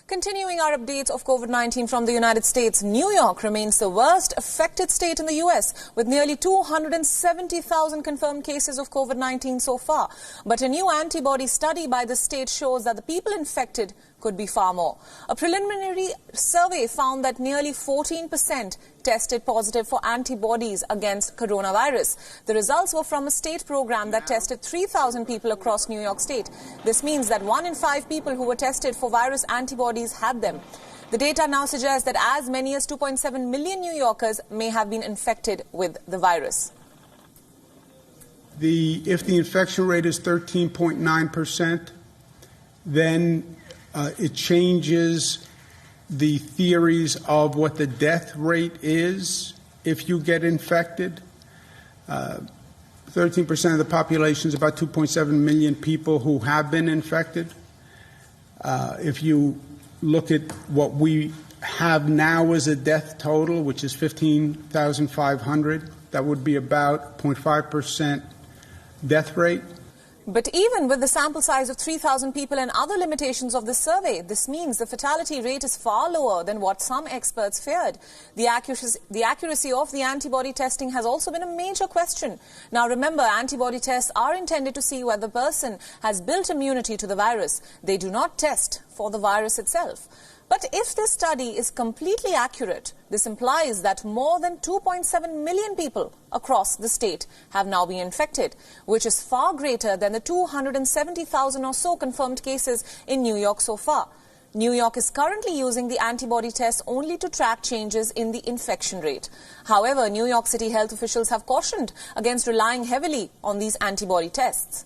Continuing our updates of COVID-19 from the United States, New York remains the worst affected state in the U.S. with nearly 270,000 confirmed cases of COVID-19 so far. But a new antibody study by the state shows that the people infected could be far more. A preliminary survey found that nearly 14% tested positive for antibodies against coronavirus. The results were from a state program that tested 3,000 people across New York State. This means that 1 in 5 people who were tested for virus antibodies had them. The data now suggests that as many as 2.7 million New Yorkers may have been infected with the virus. If the infection rate is 13.9%, then it changes the theories of what the death rate is if you get infected. 13% of the population is about 2.7 million people who have been infected. If you look at what we have now as a death total, which is 15,500, that would be about 0.5% death rate. But even with the sample size of 3,000 people and other limitations of this survey, this means the fatality rate is far lower than what some experts feared. The accuracy of the antibody testing has also been a major question. Now remember, antibody tests are intended to see whether the person has built immunity to the virus. They do not test for the virus itself. But if this study is completely accurate, this implies that more than 2.7 million people across the state have now been infected, which is far greater than the 270,000 or so confirmed cases in New York so far. New York is currently using the antibody test only to track changes in the infection rate. However, New York City health officials have cautioned against relying heavily on these antibody tests.